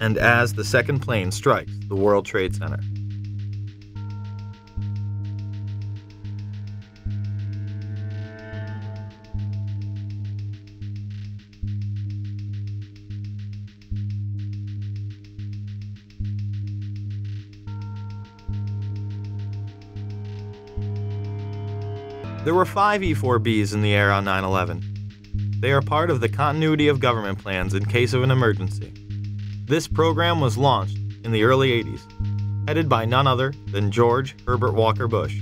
and as the second plane strikes the World Trade Center. There were 5 E-4Bs in the air on 9/11. They are part of the continuity of government plans in case of an emergency. This program was launched in the early 80s, headed by none other than George Herbert Walker Bush.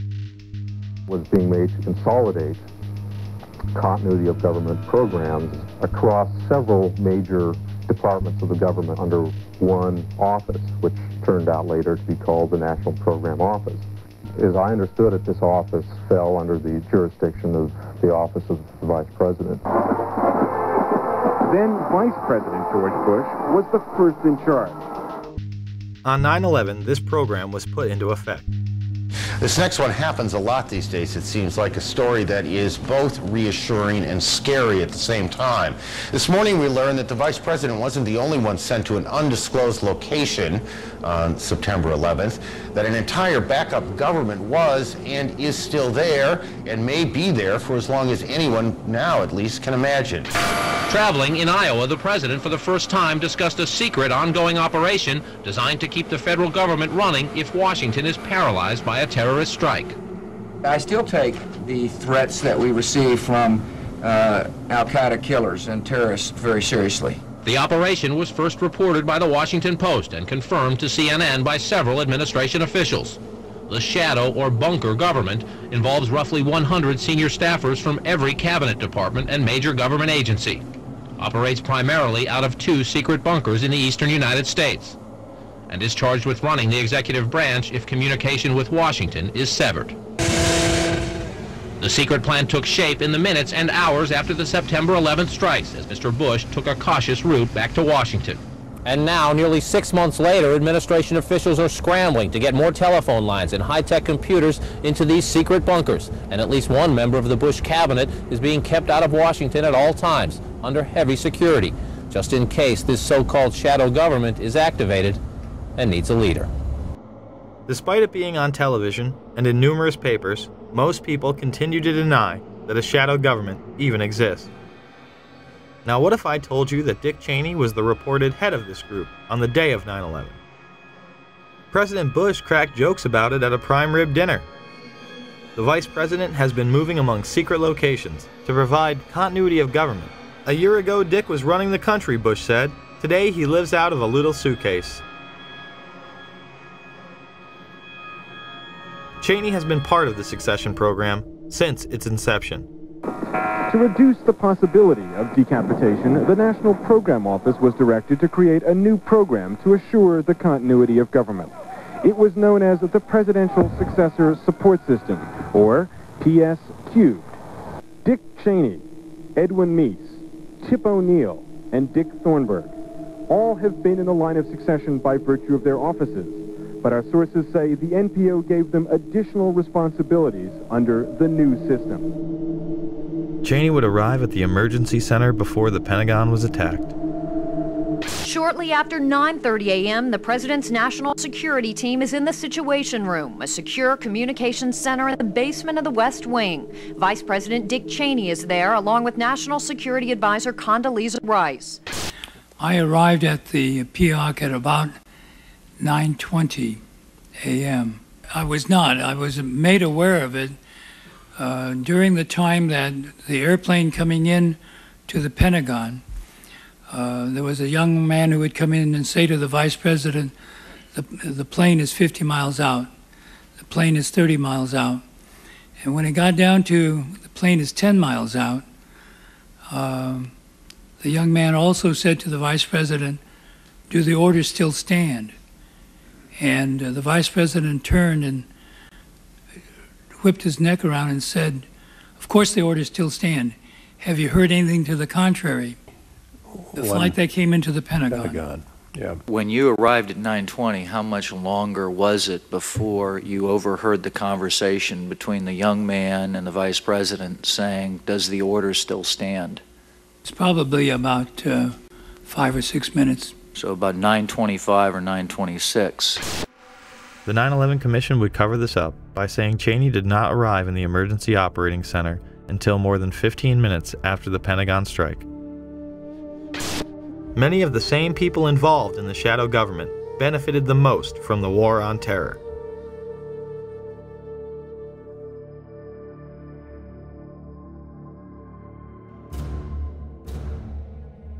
Was being made to consolidate continuity of government programs across several major departments of the government under one office, which turned out later to be called the National Program Office. As I understood it, this office fell under the jurisdiction of the Office of the Vice President. Then Vice President George Bush was the first in charge. On 9/11, this program was put into effect. This next one happens a lot these days. It seems like a story that is both reassuring and scary at the same time. This morning we learned that the Vice President wasn't the only one sent to an undisclosed location on September 11th, that an entire backup government was and is still there and may be there for as long as anyone now at least can imagine. Traveling in Iowa, the president for the first time discussed a secret ongoing operation designed to keep the federal government running if Washington is paralyzed by a terrorist strike. I still take the threats that we receive from Al-Qaeda killers and terrorists very seriously. The operation was first reported by the Washington Post and confirmed to CNN by several administration officials. The shadow or bunker government involves roughly 100 senior staffers from every cabinet department and major government agency. Operates primarily out of 2 secret bunkers in the eastern United States, and is charged with running the executive branch if communication with Washington is severed. The secret plan took shape in the minutes and hours after the September 11th strikes, as Mr. Bush took a cautious route back to Washington. And now, nearly 6 months later, administration officials are scrambling to get more telephone lines and high-tech computers into these secret bunkers. And at least one member of the Bush cabinet is being kept out of Washington at all times, under heavy security, just in case this so-called shadow government is activated and needs a leader. Despite it being on television and in numerous papers, most people continue to deny that a shadow government even exists. Now, what if I told you that Dick Cheney was the reported head of this group on the day of 9/11? President Bush cracked jokes about it at a prime rib dinner. The Vice President has been moving among secret locations to provide continuity of government. A year ago, Dick was running the country, Bush said. Today, he lives out of a little suitcase. Cheney has been part of the succession program since its inception. To reduce the possibility of decapitation, the National Program Office was directed to create a new program to assure the continuity of government. It was known as the Presidential Successor Support System, or PS-Cubed. Dick Cheney, Edwin Meese, Tip O'Neill, and Dick Thornburg all have been in the line of succession by virtue of their offices, but our sources say the NPO gave them additional responsibilities under the new system. Cheney would arrive at the emergency center before the Pentagon was attacked. Shortly after 9:30 a.m., the President's National Security Team is in the Situation Room, a secure communications center in the basement of the West Wing. Vice President Dick Cheney is there, along with National Security Advisor Condoleezza Rice. I arrived at the PIOC at about 9:20 a.m. I was made aware of it during the time that the airplane coming in to the Pentagon, there was a young man who would come in and say to the Vice President, the plane is 50 miles out, the plane is 30 miles out. And when it got down to the plane is 10 miles out, the young man also said to the Vice President, do the orders still stand? And the Vice President turned and whipped his neck around and said, of course the orders still stand. Have you heard anything to the contrary? The flight that came into the Pentagon. Yeah. When you arrived at 9:20, how much longer was it before you overheard the conversation between the young man and the Vice President saying, does the order still stand? It's probably about 5 or 6 minutes. So about 9:25 or 9:26. The 9/11 Commission would cover this up by saying Cheney did not arrive in the Emergency Operating Center until more than 15 minutes after the Pentagon strike. Many of the same people involved in the shadow government benefited the most from the war on terror.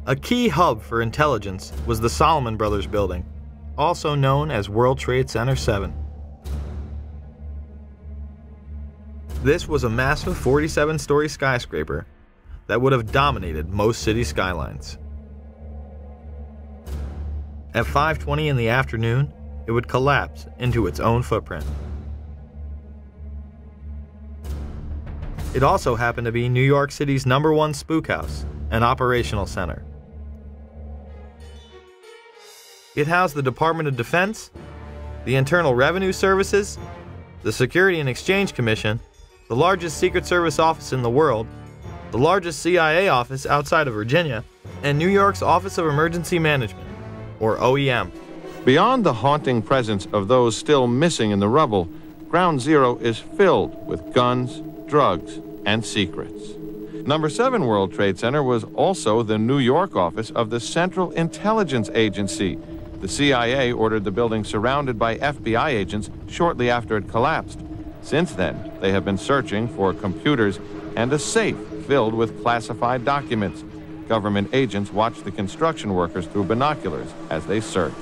A key hub for intelligence was the Salomon Brothers building, also known as World Trade Center 7. This was a massive 47-story skyscraper that would have dominated most city skylines. At 5:20 in the afternoon, it would collapse into its own footprint. It also happened to be New York City's #1 spook house and operational center. It housed the Department of Defense, the Internal Revenue Services, the Security and Exchange Commission, the largest Secret Service office in the world, the largest CIA office outside of Virginia, and New York's Office of Emergency Management, or OEM. Beyond the haunting presence of those still missing in the rubble, Ground Zero is filled with guns, drugs, and secrets. Number 7 World Trade Center was also the New York office of the Central Intelligence Agency. The CIA ordered the building surrounded by FBI agents shortly after it collapsed. Since then, they have been searching for computers and a safe filled with classified documents. Government agents watch the construction workers through binoculars as they search.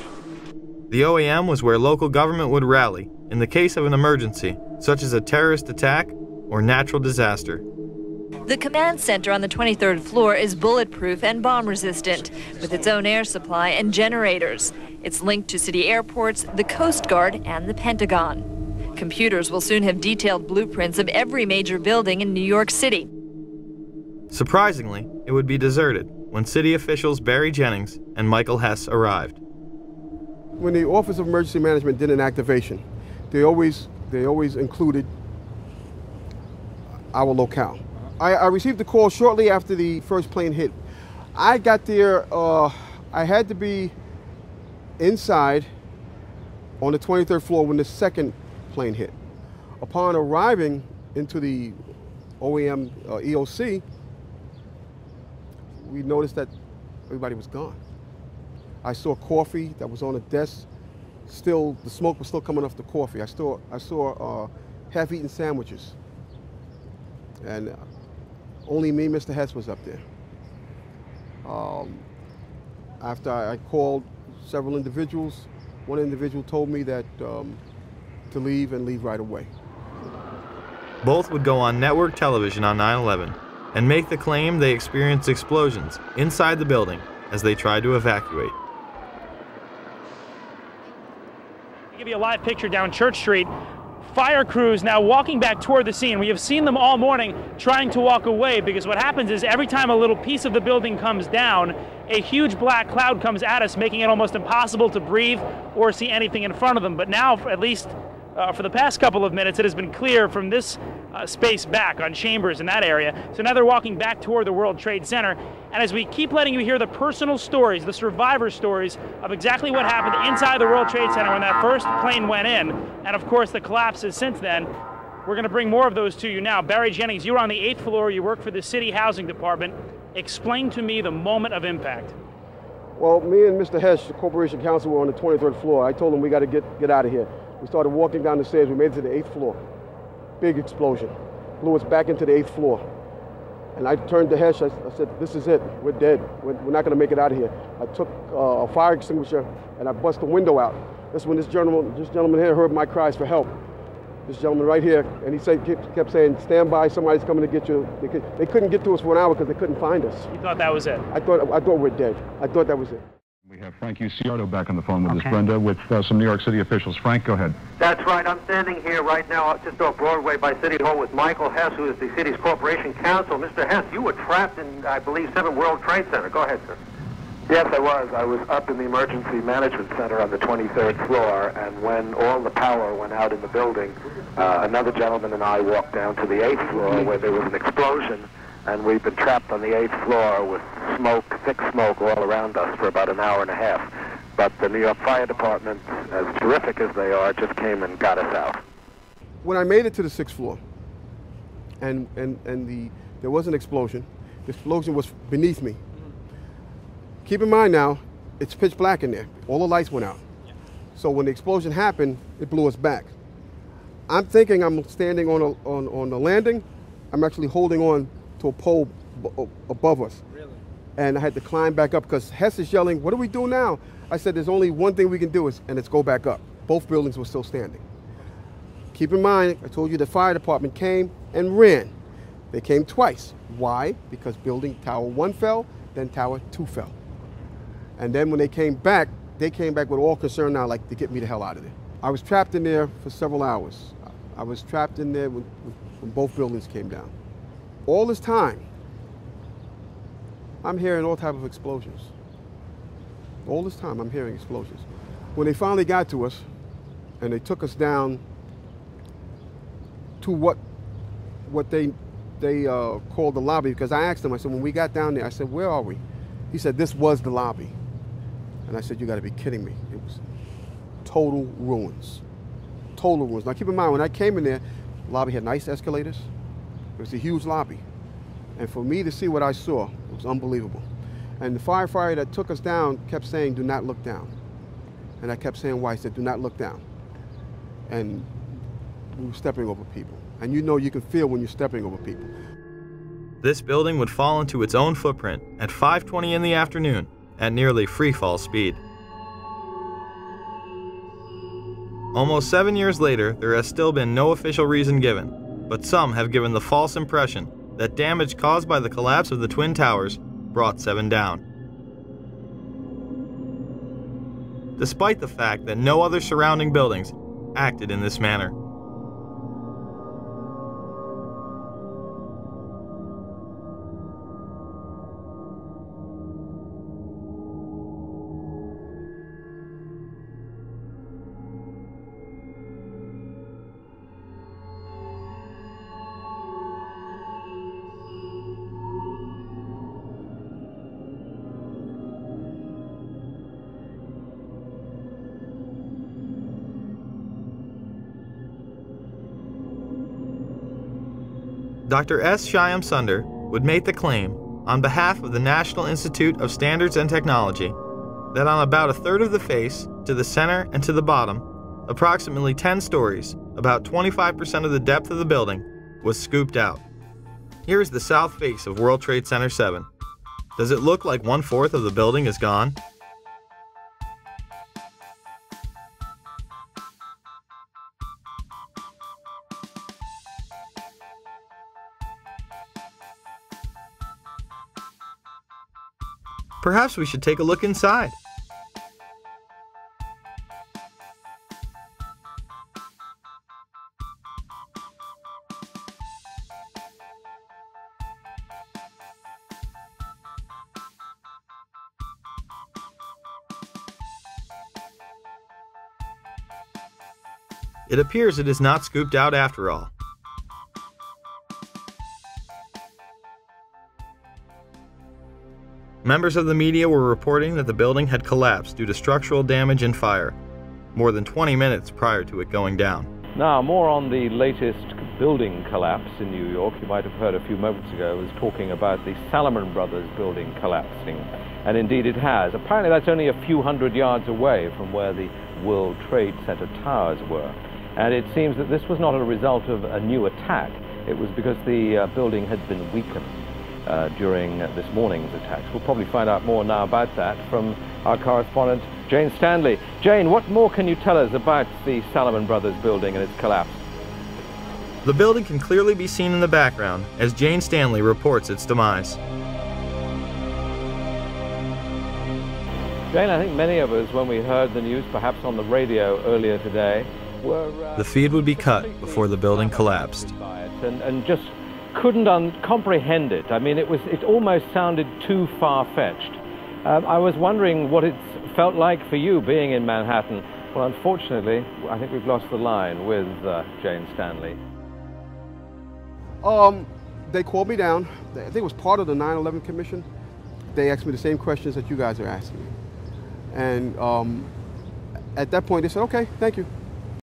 The OEM was where local government would rally in the case of an emergency, such as a terrorist attack or natural disaster. The command center on the 23rd floor is bulletproof and bomb-resistant, with its own air supply and generators. It's linked to city airports, the Coast Guard, and the Pentagon. Computers will soon have detailed blueprints of every major building in New York City. Surprisingly, it would be deserted when city officials Barry Jennings and Michael Hess arrived. When the Office of Emergency Management did an activation, they always included our locale. I received the call shortly after the first plane hit. I got there, I had to be inside on the 23rd floor when the second plane hit. Upon arriving into the OEM EOC, we noticed that everybody was gone. I saw coffee that was on a desk. Still, the smoke was still coming off the coffee. I saw half-eaten sandwiches. And only me, Mr. Hess, was up there. After I called several individuals, one individual told me that to leave and leave right away. Both would go on network television on 9/11 and make the claim they experienced explosions inside the building as they tried to evacuate. I'll give you a live picture down Church Street. Fire crews now walking back toward the scene. We have seen them all morning trying to walk away, because what happens is every time a little piece of the building comes down, a huge black cloud comes at us, making it almost impossible to breathe or see anything in front of them. But now, at least for the past couple of minutes, it has been clear from this space back on Chambers in that area. So now they're walking back toward the World Trade Center. And as we keep letting you hear the personal stories, the survivor stories of exactly what happened inside the World Trade Center when that first plane went in, and of course the collapses since then, we're going to bring more of those to you now. Barry Jennings, you were on the 8th floor, you work for the City Housing Department. Explain to me the moment of impact. Well, me and Mr. Hess, the Corporation Counsel, were on the 23rd floor. I told him we got to get out of here. We started walking down the stairs. We made it to the 8th floor. Big explosion. Blew us back into the 8th floor. And I turned to Hess. I said, this is it. We're dead. We're not going to make it out of here. I took a fire extinguisher and I bust the window out. That's when this gentleman here heard my cries for help. This gentleman right here, and he kept saying, stand by, somebody's coming to get you. They couldn't get to us for an hour because they couldn't find us. You thought that was it? I thought we're dead. I thought that was it. We have Frank Uciardo back on the phone with us, Brenda, with some New York City officials. Frank, go ahead. That's right. I'm standing here right now just off Broadway by City Hall with Michael Hess, who is the city's Corporation Counsel. Mr. Hess, you were trapped in, I believe, 7 World Trade Center. Go ahead, sir. Yes, I was. I was up in the Emergency Management Center on the 23rd floor, and when all the power went out in the building, another gentleman and I walked down to the 8th floor where there was an explosion, and we've been trapped on the 8th floor with smoke, thick smoke all around us for about an hour and a half. but the New York Fire Department, as terrific as they are, just came and got us out. When I made it to the 6th floor, and there was an explosion. The explosion was beneath me. Keep in mind now, it's pitch black in there. All the lights went out. So when the explosion happened, it blew us back. I'm thinking I'm standing on the landing. I'm actually holding on to a pole above us. Really? And I had to climb back up because Hess is yelling, "What do we do now?" I said, "There's only one thing we can do, and it's go back up." Both buildings were still standing. Keep in mind, I told you the fire department came and ran. They came twice. Why? Because building tower 1 fell, then tower 2 fell. And then when they came back with all concern now, like to get me the hell out of there. I was trapped in there for several hours. I was trapped in there when both buildings came down. All this time, I'm hearing all types of explosions. All this time, I'm hearing explosions. When they finally got to us, and they took us down to what they called the lobby, because I asked them, I said, when we got down there, I said, "Where are we?" He said, "This was the lobby." And I said, "You gotta be kidding me." It was total ruins. Total ruins. Now keep in mind, when I came in there, the lobby had nice escalators. It was a huge lobby. And for me to see what I saw, it was unbelievable. And the firefighter that took us down kept saying, "Do not look down." And I kept saying, "Why?" He said, "Do not look down." And we were stepping over people. And you know you can feel when you're stepping over people. This building would fall into its own footprint at 5:20 in the afternoon at nearly free-fall speed. Almost 7 years later, there has still been no official reason given, but some have given the false impression that damage caused by the collapse of the Twin Towers brought 7 down. Despite the fact that no other surrounding buildings acted in this manner. Dr. S. Shyam Sunder would make the claim, on behalf of the National Institute of Standards and Technology, that on about a third of the face, to the center and to the bottom, approximately 10 stories, about 25% of the depth of the building, was scooped out. Here is the south face of World Trade Center 7. Does it look like 1/4 of the building is gone? Perhaps we should take a look inside. It appears it is not scooped out after all. Members of the media were reporting that the building had collapsed due to structural damage and fire, more than 20 minutes prior to it going down. Now, more on the latest building collapse in New York. You might have heard a few moments ago, I was talking about the Salomon Brothers building collapsing. And indeed it has. Apparently that's only a few hundred yards away from where the World Trade Center towers were. And it seems that this was not a result of a new attack. It was because the building had been weakened during this morning's attacks. We'll probably find out more now about that from our correspondent, Jane Stanley. Jane, what more can you tell us about the Salomon Brothers building and its collapse? The building can clearly be seen in the background as Jane Stanley reports its demise. Jane, I think many of us, when we heard the news, perhaps on the radio earlier today, were... The feed would be cut before the building collapsed. And just couldn't comprehend it. I mean, it almost sounded too far-fetched. I was wondering what it felt like for you being in Manhattan. Well, unfortunately, I think we've lost the line with Jane Stanley. They called me down. I think it was part of the 9/11 Commission. They asked me the same questions that you guys are asking me. And at that point, they said, okay, thank you.